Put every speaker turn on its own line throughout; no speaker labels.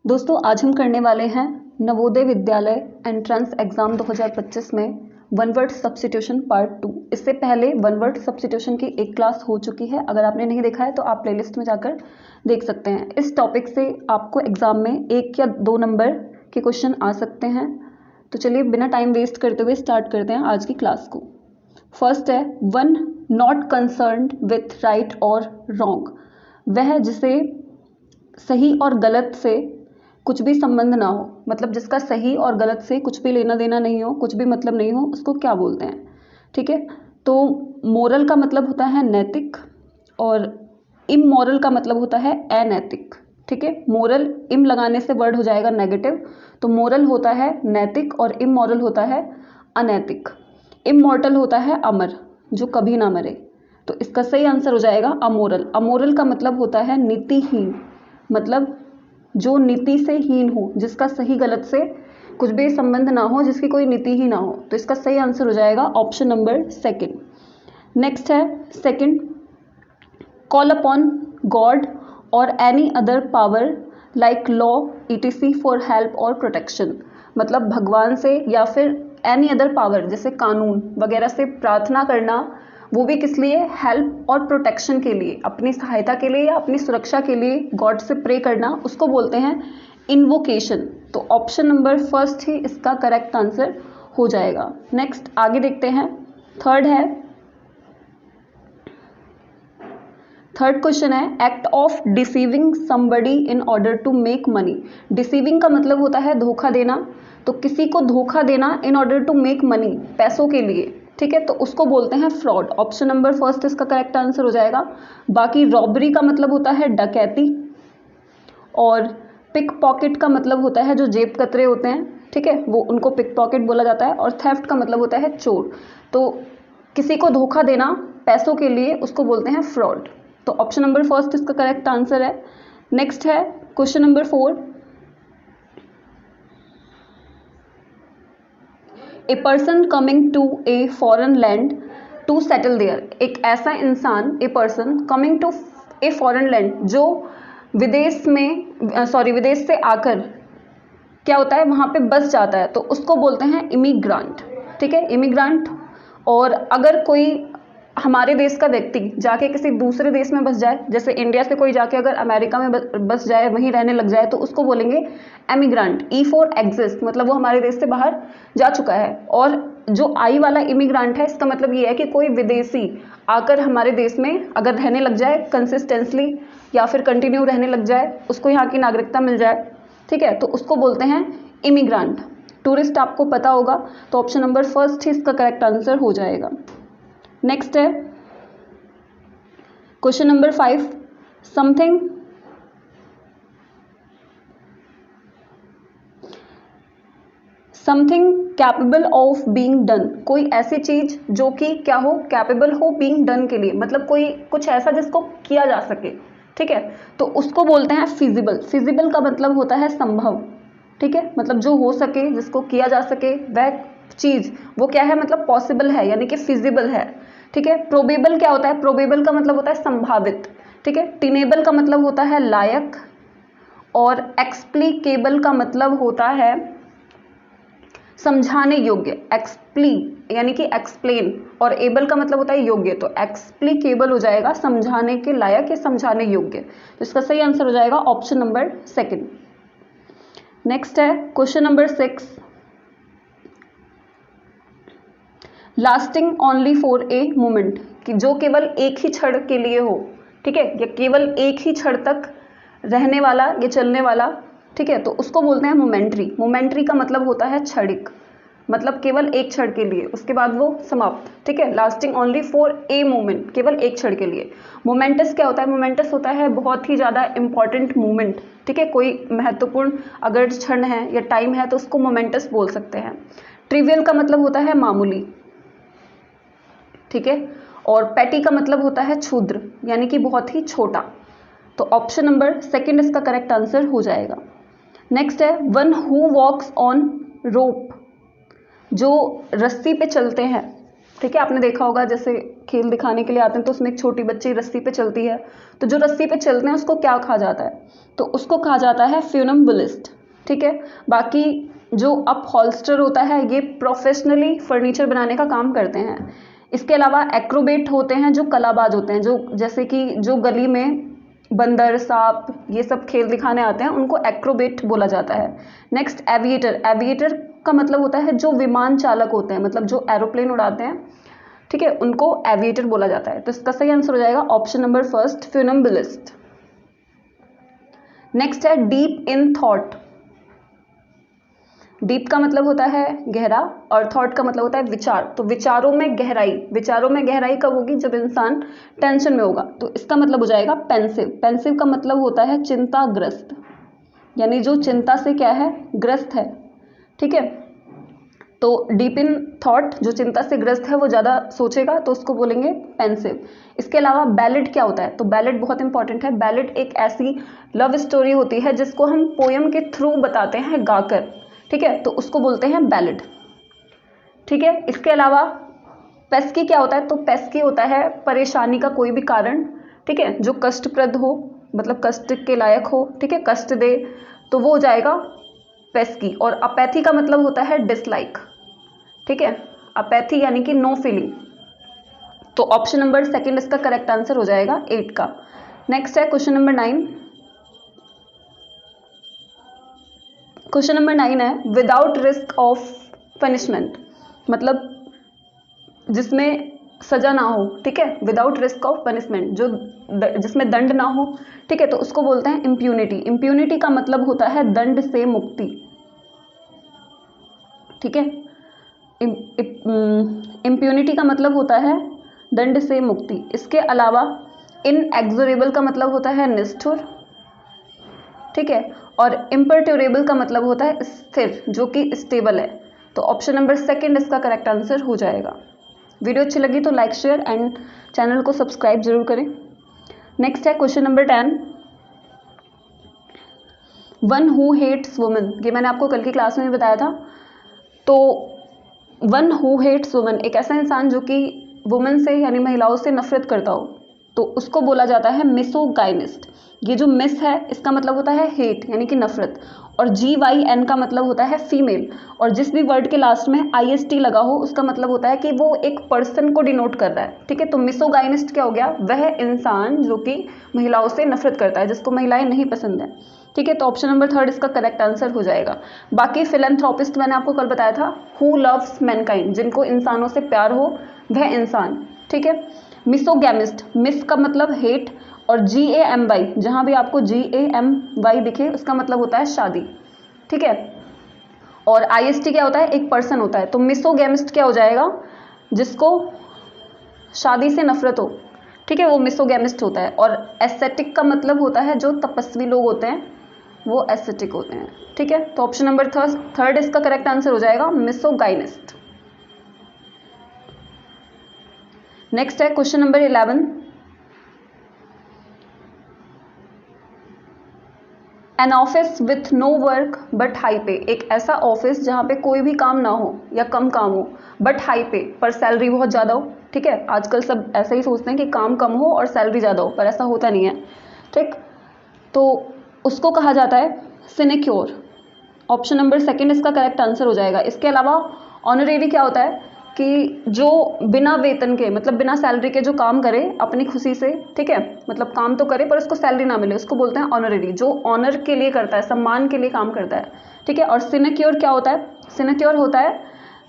दोस्तों आज हम करने वाले हैं नवोदय विद्यालय एंट्रेंस एग्जाम 2025 में वन वर्ड सब्स्टिट्यूशन पार्ट 2। इससे पहले वन वर्ड सब्स्टिट्यूशन की एक क्लास हो चुकी है। अगर आपने नहीं देखा है तो आप प्लेलिस्ट में जाकर देख सकते हैं। इस टॉपिक से आपको एग्जाम में 1 या 2 नंबर के क्वेश्चन आ सकते हैं। तो चलिए बिना टाइम वेस्ट करते हुए स्टार्ट करते हैं आज की क्लास को। फर्स्ट है one not concerned with right और रॉन्ग। वह जिसे सही और गलत से कुछ भी संबंध ना हो, मतलब जिसका सही और गलत से कुछ भी लेना देना नहीं हो, कुछ भी मतलब नहीं हो, उसको क्या बोलते हैं। ठीक है, तो मोरल का मतलब होता है नैतिक और इमोरल का मतलब होता है अनैतिक। ठीक है, मोरल इम लगाने से वर्ड हो जाएगा नेगेटिव, तो मोरल होता है नैतिक और इमोरल होता है अनैतिक। इमॉर्टल होता है अमर, जो कभी ना मरे, तो इसका सही आंसर हो जाएगा अमोरल। अमोरल का मतलब होता है नीतिहीन, मतलब जो नीति से हीन हो, जिसका सही गलत से कुछ भी संबंध ना हो, जिसकी कोई नीति ही ना हो, तो इसका सही आंसर हो जाएगा ऑप्शन नंबर 2। नेक्स्ट है सेकंड, कॉल अपॉन गॉड और any other power like law etc for help और प्रोटेक्शन। मतलब भगवान से या फिर एनी अदर पावर जैसे कानून वगैरह से प्रार्थना करना, वो भी किस लिए, हेल्प और प्रोटेक्शन के लिए, अपनी सहायता के लिए या अपनी सुरक्षा के लिए गॉड से प्रे करना, उसको बोलते हैं इन्वोकेशन। तो ऑप्शन नंबर 1 ही इसका करेक्ट आंसर हो जाएगा। नेक्स्ट आगे देखते हैं। थर्ड क्वेश्चन है act of deceiving somebody in order to make money. Deceiving का मतलब होता है धोखा देना, तो किसी को धोखा देना in order to make money, पैसों के लिए। ठीक है, तो उसको बोलते हैं फ्रॉड। ऑप्शन नंबर 1 इसका करेक्ट आंसर हो जाएगा। बाकी रॉबरी का मतलब होता है डकैती और पिक पॉकेट का मतलब होता है जो जेब कतरे होते हैं, ठीक है, वो उनको पिक पॉकेट बोला जाता है। और थेफ्ट का मतलब होता है चोर। तो किसी को धोखा देना पैसों के लिए, उसको बोलते हैं फ्रॉड। तो ऑप्शन नंबर 1 इसका करेक्ट आंसर है। नेक्स्ट है question number 4, a person coming to a foreign land to settle there. एक ऐसा इंसान, a person coming to a foreign land, जो विदेश से आकर क्या होता है वहाँ पे बस जाता है, तो उसको बोलते हैं इमिग्रांट। ठीक है, इमिग्रांट। और अगर कोई हमारे देश का व्यक्ति जाके किसी दूसरे देश में बस जाए, जैसे इंडिया से कोई जाके अगर अमेरिका में बस जाए, वहीं रहने लग जाए, तो उसको बोलेंगे एमिग्रांट। ई फॉर एग्जिस्ट, मतलब वो हमारे देश से बाहर जा चुका है। और जो आई वाला इमिग्रांट है, इसका मतलब ये है कि कोई विदेशी आकर हमारे देश में अगर रहने लग जाए कंसिस्टेंटली, या फिर कंटिन्यू रहने लग जाए, उसको यहाँ की नागरिकता मिल जाए, ठीक है, तो उसको बोलते हैं इमिग्रांट। टूरिस्ट आपको पता होगा, तो ऑप्शन नंबर 1 ही इसका करेक्ट आंसर हो जाएगा। नेक्स्ट है question number 5, something capable of being done. कोई ऐसी चीज जो कि क्या हो, कैपेबल हो बीइंग डन के लिए, मतलब कोई कुछ ऐसा जिसको किया जा सके। ठीक है, तो उसको बोलते हैं फिजिबल। फिजिबल का मतलब होता है संभव। ठीक है, मतलब जो हो सके, जिसको किया जा सके, वह चीज वो क्या है, मतलब पॉसिबल है, यानी कि फिजिबल है। ठीक है, प्रोबेबल क्या होता है, प्रोबेबल का मतलब होता है संभावित। ठीक है, टिनेबल का मतलब होता है लायक, और एक्सप्लिकेबल का मतलब होता है समझाने योग्य। एक्सप्ली यानी कि एक्सप्लेन, और एबल का मतलब होता है योग्य, तो एक्सप्लिकेबल हो जाएगा समझाने के लायक या समझाने योग्य। तो इसका सही आंसर हो जाएगा ऑप्शन नंबर 2। नेक्स्ट है question number 6, lasting only for a moment, कि जो केवल एक ही क्षण के लिए हो। ठीक है, या केवल एक ही क्षण तक रहने वाला या चलने वाला। ठीक है, तो उसको बोलते हैं मोमेंट्री। मोमेंट्री का मतलब होता है क्षणिक, मतलब केवल एक क्षण के लिए, उसके बाद वो समाप्त। ठीक है, lasting only for a moment, केवल एक क्षण के लिए। मोमेंटस क्या होता है, मोमेंटस होता है बहुत ही ज़्यादा इंपॉर्टेंट मोमेंट। ठीक है, कोई महत्वपूर्ण अगर क्षण है या टाइम है तो उसको मोमेंटस बोल सकते हैं। ट्रिवियल का मतलब होता है मामूली। ठीक है, और पैटी का मतलब होता है क्षुद्र, यानी कि बहुत ही छोटा। तो ऑप्शन नंबर 2 इसका करेक्ट आंसर हो जाएगा। नेक्स्ट है वन हु वॉक्स ऑन रोप, जो रस्सी पे चलते हैं। ठीक है, आपने देखा होगा जैसे खेल दिखाने के लिए आते हैं तो उसमें एक छोटी बच्ची रस्सी पे चलती है, तो जो रस्सी पे चलते हैं उसको क्या कहा जाता है, तो उसको कहा जाता है फ्यूनम्बुलिस्ट। ठीक है। बाकी जो अपहोल्स्टर होता है ये प्रोफेशनली फर्नीचर बनाने का काम करते हैं। इसके अलावा एक्रोबेट होते हैं जो कलाबाज होते हैं, जो जैसे कि जो गली में बंदर सांप ये सब खेल दिखाने आते हैं उनको एक्रोबेट बोला जाता है। नेक्स्ट एविएटर, एविएटर का मतलब होता है जो विमान चालक होते हैं, मतलब जो एरोप्लेन उड़ाते हैं, ठीक है, उनको एविएटर बोला जाता है। तो इसका सही आंसर हो जाएगा ऑप्शन नंबर फर्स्ट, फ्यूनम्बुलिस्ट। नेक्स्ट है डीप इन थॉट। डीप का मतलब होता है गहरा और थॉट का मतलब होता है विचार। तो विचारों में गहराई, विचारों में गहराई कब होगी, जब इंसान टेंशन में होगा। तो इसका मतलब हो जाएगा पेंसिव। पेंसिव का मतलब होता है चिंताग्रस्त, यानी जो चिंता से क्या है, ग्रस्त है। ठीक है। तो डीप इन थॉट, जो चिंता से ग्रस्त है वो ज़्यादा सोचेगा तो उसको बोलेंगे पेंसिव। इसके अलावा बैलेड क्या होता है, तो बैलेड बहुत इंपॉर्टेंट है। बैलेड एक ऐसी लव स्टोरी होती है जिसको हम पोयम के थ्रू बताते हैं गाकर, ठीक है, तो उसको बोलते हैं बैलेड। ठीक है। इसके अलावा पेस्की क्या होता है, तो पेस्की होता है परेशानी का कोई भी कारण, ठीक है, जो कष्टप्रद हो, मतलब कष्ट के लायक हो, ठीक है, कष्ट दे, तो वो हो जाएगा पेस्की। और अपैथी का मतलब होता है डिसलाइक। ठीक है, अपैथी यानी कि नो फीलिंग। तो ऑप्शन नंबर सेकंड इसका करेक्ट आंसर हो जाएगा 8 का। नेक्स्ट है क्वेश्चन नंबर 9। क्वेश्चन नंबर 9 है विदाउट रिस्क ऑफ पनिशमेंट, मतलब जिसमें सजा ना हो, ठीक है, विदाउट रिस्क ऑफ पनिशमेंट, जो जिसमें दंड ना हो, ठीक है, तो उसको बोलते हैं इम्प्यूनिटी। इम्प्यूनिटी का मतलब होता है दंड से मुक्ति। ठीक है, इम्प्यूनिटी का मतलब होता है दंड से मुक्ति। इसके अलावा इनएग्जोरेबल का मतलब होता है निष्ठुर, ठीक है, और इम्पर्ट्यूरेबल का मतलब होता है स्थिर, जो कि स्टेबल है। तो ऑप्शन नंबर सेकंड इसका करेक्ट आंसर हो जाएगा। वीडियो अच्छी लगी तो लाइक शेयर एंड चैनल को सब्सक्राइब जरूर करें। नेक्स्ट है question number 10। One who hates women, ये मैंने आपको कल की क्लास में बताया था। तो वन हु हेट्स वुमेन, एक ऐसा इंसान जो कि वुमेन से यानी महिलाओं से नफरत करता हो, तो उसको बोला जाता है मिसोगाइनिस्ट। ये जो मिस है इसका मतलब होता है हेट यानी कि नफरत, और GYN का मतलब होता है फीमेल, और जिस भी वर्ड के लास्ट में IST लगा हो उसका मतलब होता है कि वो एक पर्सन को डिनोट कर रहा है। ठीक है, तो मिसोगाइनिस्ट क्या हो गया, वह इंसान जो कि महिलाओं से नफरत करता है, जिसको महिलाएं नहीं पसंद है। ठीक है, तो ऑप्शन नंबर थर्ड इसका करेक्ट आंसर हो जाएगा। बाकी फिलैंथ्रोपिस्ट मैंने आपको कल बताया था, हु लव्स मैनकाइंड, जिनको इंसानों से प्यार हो वह इंसान। ठीक है। मिसोगैमिस्ट, मिस का मतलब हेट, और GAMY, जहां भी आपको GAMY दिखे उसका मतलब होता है शादी। ठीक है, और IST क्या होता है, एक पर्सन होता है। तो मिसोगैमिस्ट क्या हो जाएगा, जिसको शादी से नफरत हो, ठीक है, वो मिसोगैमिस्ट होता है। और एस्थेटिक का मतलब होता है जो तपस्वी लोग होते हैं वो एस्थेटिक होते हैं। ठीक है, तो ऑप्शन नंबर थर्ड इसका करेक्ट आंसर हो जाएगा मिसोगाइनिस्ट। नेक्स्ट है question number 11। An office with no work but high pay, एक ऐसा ऑफिस जहाँ पे कोई भी काम ना हो या कम काम हो, बट हाई पे, पर सैलरी बहुत ज़्यादा हो। ठीक है, आजकल सब ऐसा ही सोचते हैं कि काम कम हो और सैलरी ज़्यादा हो, पर ऐसा होता नहीं है। ठीक, तो उसको कहा जाता है सिनेक्योर। ऑप्शन नंबर सेकंड इसका करेक्ट आंसर हो जाएगा। इसके अलावा ऑनरेरी क्या होता है कि जो बिना वेतन के, मतलब बिना सैलरी के जो काम करे अपनी खुशी से, ठीक है, मतलब काम तो करे पर उसको सैलरी ना मिले, उसको बोलते हैं ऑनरेरी, जो ऑनर के लिए करता है, सम्मान के लिए काम करता है। ठीक है, और सिनेक्योर क्या होता है, सिनेक्योर होता है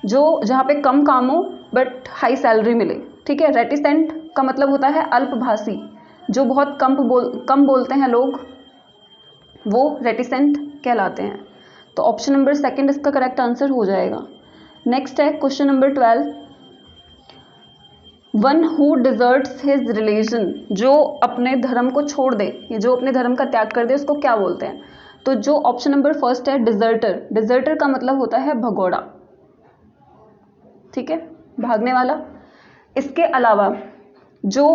जो जहाँ पे कम काम हो बट हाई सैलरी मिले। ठीक है, रेटिसेंट का मतलब होता है अल्पभाषी, जो बहुत कम बोलते हैं लोग, वो रेटिसेंट कहलाते हैं। तो ऑप्शन नंबर सेकंड इसका करेक्ट आंसर हो जाएगा। नेक्स्ट है question number 12। One who deserts his religion, जो अपने धर्म को छोड़ दे, ये जो अपने धर्म का त्याग कर दे उसको क्या बोलते हैं, तो जो ऑप्शन नंबर फर्स्ट है डिजर्टर। डिजर्टर का मतलब होता है भगोड़ा, ठीक है, भागने वाला। इसके अलावा जो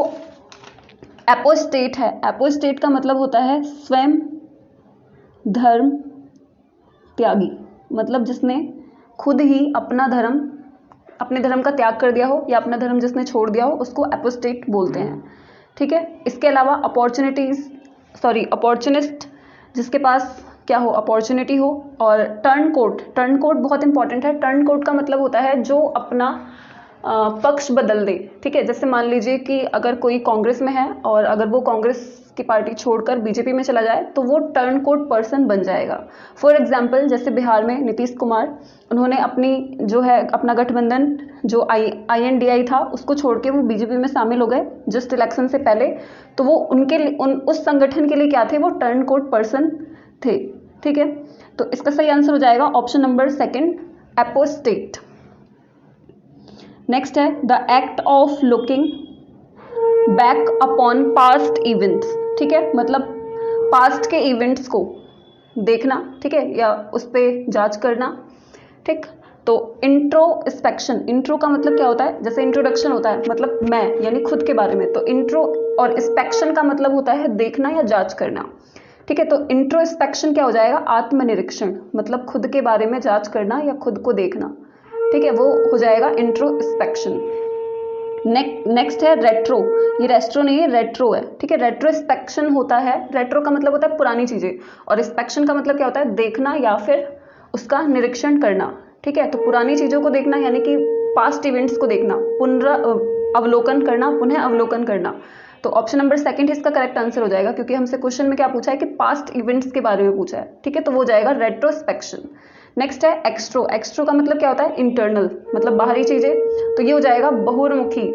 एपोस्टेट है, एपोस्टेट का मतलब होता है स्वयं धर्म त्यागी, मतलब जिसने खुद ही अपना धर्म अपने धर्म का त्याग कर दिया हो या अपना धर्म जिसने छोड़ दिया हो उसको एपोस्टेट बोलते हैं। ठीक है, इसके अलावा अपॉर्चुनिस्ट, जिसके पास क्या हो, अपॉर्चुनिटी हो। और टर्न कोट बहुत इंपॉर्टेंट है। टर्न कोट का मतलब होता है जो अपना पक्ष बदल दे। ठीक है, जैसे मान लीजिए कि अगर कोई कांग्रेस में है और अगर वो कांग्रेस की पार्टी छोड़कर बीजेपी में चला जाए तो वो टर्न कोट पर्सन बन जाएगा। फॉर एग्जाम्पल, जैसे बिहार में नीतीश कुमार, उन्होंने अपना गठबंधन जो INDI था उसको छोड़ के वो बीजेपी में शामिल हो गए जस्ट इलेक्शन से पहले। तो वो उस संगठन के लिए क्या थे, वो टर्न कोट पर्सन थे। ठीक है, तो इसका सही आंसर हो जाएगा ऑप्शन नंबर 2, एपोस्टेट। नेक्स्ट है the act of looking back upon past events. ठीक है, मतलब पास्ट के इवेंट्स को देखना, ठीक है, या उस पर जांच करना। ठीक, तो इंट्रोस्पेक्शन, इंट्रो का मतलब क्या होता है, जैसे इंट्रोडक्शन होता है मतलब मैं यानी खुद के बारे में, तो इंट्रो और स्पेक्शन का मतलब होता है देखना या जांच करना। ठीक है, तो इंट्रोस्पेक्शन क्या हो जाएगा, आत्मनिरीक्षण, मतलब खुद के बारे में जांच करना या खुद को देखना। ठीक है, वो हो जाएगा इंट्रोस्पेक्शन। नेक्स्ट है रेट्रो, ये रेस्ट्रो नहीं है, रेट्रो है। ठीक है, रेट्रोस्पेक्शन होता है, रेट्रो का मतलब होता है पुरानी चीजें और स्पेक्शन का मतलब क्या होता है, देखना या फिर उसका निरीक्षण करना। ठीक है, तो पुरानी चीजों को देखना यानी कि पास्ट इवेंट्स को देखना, अवलोकन करना, पुनः अवलोकन करना। तो ऑप्शन नंबर 2 इसका करेक्ट आंसर हो जाएगा, क्योंकि हमसे क्वेश्चन में क्या पूछा है कि पास्ट इवेंट्स के बारे में पूछा है। ठीक है, तो वो जाएगा रेट्रोस्पेक्शन। नेक्स्ट है एक्सट्रो, एक्सट्रो का मतलब क्या होता है, इंटरनल, मतलब बाहरी चीजें। तो ये हो जाएगा बहिर्मुखी,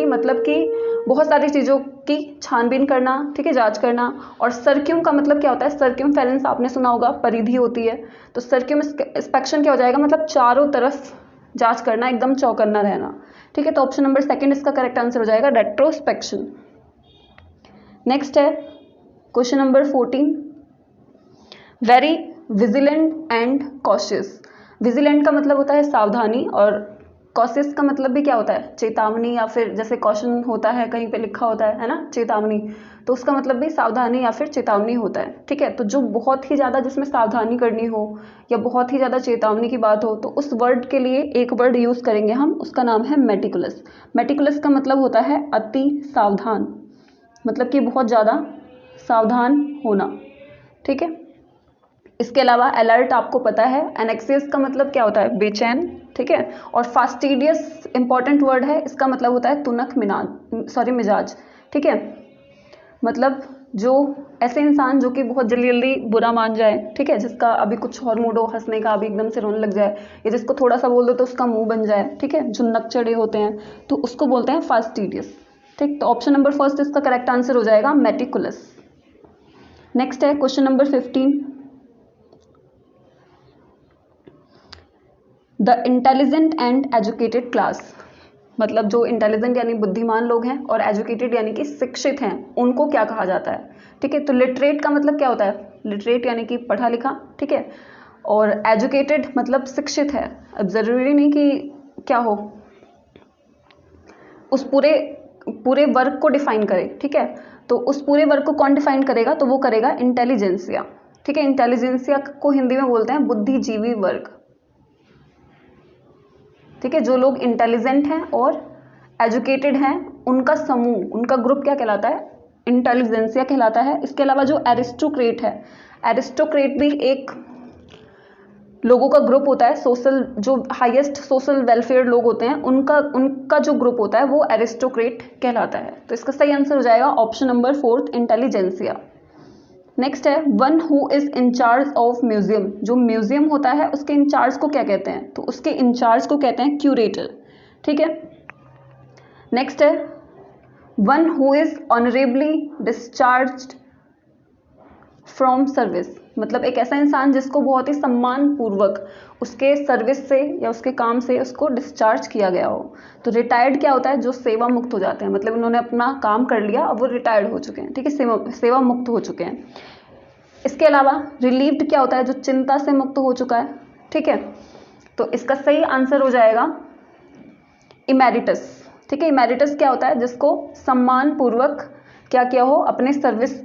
मतलब कि बहुत सारी चीजों की छानबीन करना, ठीक है, जांच करना। और सर्क्यूम का मतलब क्या होता है, सर्क्यूमफेरेंस आपने सुना होगा, परिधि होती है। तो सर्क्यूमस्पेक्शन क्या हो जाएगा, मतलब चारों तरफ जांच करना, एकदम चौकन्ना रहना। ठीक है, तो ऑप्शन नंबर 2 इसका करेक्ट आंसर हो जाएगा, रेट्रोस्पेक्शन। नेक्स्ट है question number 14, very vigilant and cautious. Vigilant का मतलब होता है सावधानी और कॉशियस का मतलब भी क्या होता है, चेतावनी, या फिर जैसे क्वेश्चन होता है कहीं पे लिखा होता है ना, चेतावनी, तो उसका मतलब भी सावधानी या फिर चेतावनी होता है। ठीक है, तो जो बहुत ही ज़्यादा जिसमें सावधानी करनी हो या बहुत ही ज़्यादा चेतावनी की बात हो तो उस वर्ड के लिए एक वर्ड यूज़ करेंगे हम, उसका नाम है मेटिकुलस। मेटिकुलस का मतलब होता है अति सावधान, मतलब कि बहुत ज़्यादा सावधान होना। ठीक है, इसके अलावा अलर्ट आपको पता है। एनेक्सियस का मतलब क्या होता है, बेचैन। ठीक है, और फास्टिडियस इंपॉर्टेंट वर्ड है, इसका मतलब होता है तुनक मिजाज। ठीक है, मतलब जो ऐसे इंसान जो कि बहुत जल्दी जल्दी बुरा मान जाए, ठीक है, जिसका अभी कुछ और मूड हो हंसने का, अभी एकदम से रोने लग जाए, या जिसको थोड़ा सा बोल दो तो उसका मुंह बन जाए, ठीक है, जो नकचढ़े होते हैं, तो उसको बोलते हैं फास्टिडियस। ठीक, तो ऑप्शन नंबर 1 इसका करेक्ट आंसर हो जाएगा मेटिकुलस। नेक्स्ट है question number 15, the intelligent and educated class, मतलब जो इंटेलिजेंट यानी बुद्धिमान लोग हैं और एजुकेटेड यानी कि शिक्षित हैं, उनको क्या कहा जाता है। ठीक है, तो लिटरेट का मतलब क्या होता है, लिटरेट यानी कि पढ़ा लिखा। ठीक है, और एजुकेटेड मतलब शिक्षित है। अब जरूरी नहीं कि क्या हो, उस पूरे वर्ग को डिफाइन करे। ठीक है, तो उस पूरे वर्ग को कौन डिफाइन करेगा, तो वो करेगा इंटेलिजेंसिया। ठीक है, इंटेलिजेंसिया को हिंदी में बोलते हैं बुद्धिजीवी वर्ग। ठीक है, जो लोग इंटेलिजेंट हैं और एजुकेटेड हैं उनका समूह, उनका ग्रुप क्या कहलाता है, इंटेलिजेंसिया कहलाता है। इसके अलावा जो एरिस्टोक्रेट है, एरिस्टोक्रेट भी एक लोगों का ग्रुप होता है, जो हाईएस्ट सोशल वेलफेयर लोग होते हैं उनका जो ग्रुप होता है वो एरिस्टोक्रेट कहलाता है। तो इसका सही आंसर हो जाएगा ऑप्शन नंबर 4 इंटेलिजेंसिया। नेक्स्ट है one who is in charge of museum, जो म्यूजियम होता है उसके इंचार्ज को क्या कहते हैं, तो उसके इंचार्ज को कहते हैं क्यूरेटर। ठीक है, नेक्स्ट है one who is honourably discharged from service, मतलब एक ऐसा इंसान जिसको बहुत ही सम्मान पूर्वक उसके सर्विस से या उसके काम से उसको डिस्चार्ज किया गया हो। तो रिटायर्ड क्या होता है, जो सेवा मुक्त हो जाते हैं, मतलब उन्होंने अपना काम कर लिया, अब वो रिटायर्ड हो चुके हैं। ठीक है, सेवा मुक्त हो चुके हैं। इसके अलावा रिलीव्ड क्या होता है, जो चिंता से मुक्त हो चुका है। ठीक है, तो इसका सही आंसर हो जाएगा इमेरिटस। ठीक है, इमेरिटस क्या होता है, जिसको सम्मान पूर्वक क्या किया हो, अपने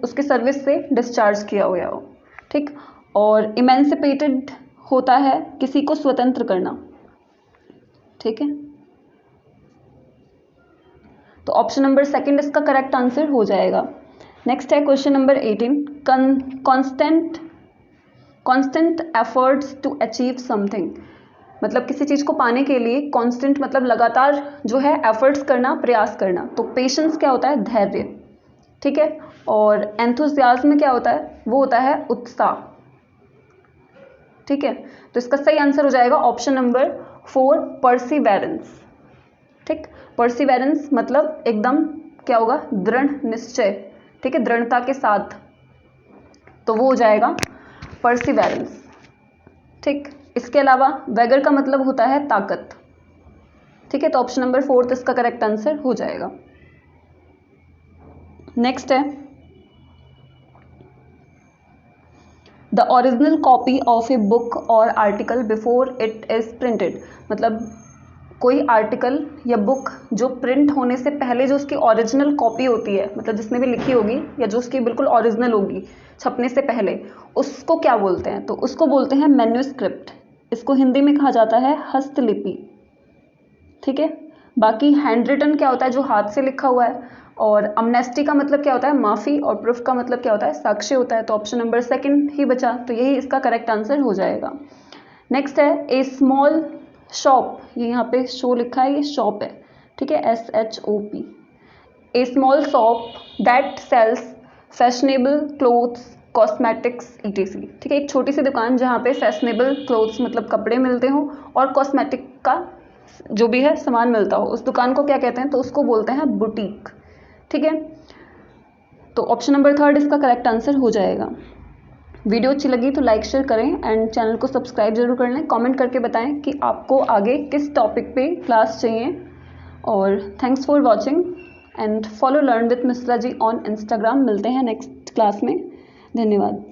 उसके सर्विस से डिस्चार्ज किया हुआ हो। ठीक, और इमेंसिपेटेड होता है किसी को स्वतंत्र करना। ठीक है, तो ऑप्शन नंबर सेकंड इसका करेक्ट आंसर हो जाएगा। नेक्स्ट है question number 18, constant efforts to achieve something, मतलब किसी चीज़ को पाने के लिए कांस्टेंट मतलब लगातार जो है एफर्ट्स करना, प्रयास करना। तो पेशेंस क्या होता है, धैर्य, ठीक है, और एंथुसियाज्म क्या होता है, वो होता है उत्साह, ठीक है। तो इसका सही आंसर हो जाएगा ऑप्शन नंबर 4, परसिवेरेंस, ठीक। परसिवेरेंस मतलब एकदम क्या होगा, दृढ़ निश्चय, ठीक है, दृढ़ता के साथ, तो वो हो जाएगा परसिवेरेंस, ठीक। इसके अलावा वैगर का मतलब होता है ताकत, ठीक है, तो ऑप्शन नंबर 4 इसका करेक्ट आंसर हो जाएगा। नेक्स्ट है the original copy of a book or article before it is printed, मतलब कोई आर्टिकल या बुक जो प्रिंट होने से पहले जो उसकी ओरिजिनल कॉपी होती है, मतलब जिसने भी लिखी होगी या जो उसकी बिल्कुल ओरिजिनल होगी छपने से पहले, उसको क्या बोलते हैं, तो उसको बोलते हैं मैन्युस्क्रिप्ट। इसको हिंदी में कहा जाता है हस्तलिपि, ठीक है। बाकी हैंड रिटन क्या होता है, जो हाथ से लिखा हुआ है, और अमनेस्टी का मतलब क्या होता है, माफ़ी, और प्रूफ का मतलब क्या होता है, साक्ष्य होता है। तो ऑप्शन नंबर सेकंड ही बचा, तो यही इसका करेक्ट आंसर हो जाएगा। नेक्स्ट है ए स्मॉल शॉप, ये यहाँ पे शो लिखा है, ये शॉप है, ठीक है, SHOP, a small shop that sells fashionable clothes cosmetics ETC, ठीक है, एक छोटी सी दुकान जहाँ पे फैशनेबल क्लोथ्स मतलब कपड़े मिलते हो और कॉस्मेटिक का जो भी है सामान मिलता हो, उस दुकान को क्या कहते हैं, तो उसको बोलते हैं बुटीक, ठीक है। तो ऑप्शन नंबर 3 इसका करेक्ट आंसर हो जाएगा। वीडियो अच्छी लगी तो लाइक शेयर करें एंड चैनल को सब्सक्राइब जरूर कर लें। कमेंट करके बताएं कि आपको आगे किस टॉपिक पे क्लास चाहिए, और thanks for watching and follow learn with Mishra ji on Instagram. मिलते हैं नेक्स्ट क्लास में, धन्यवाद।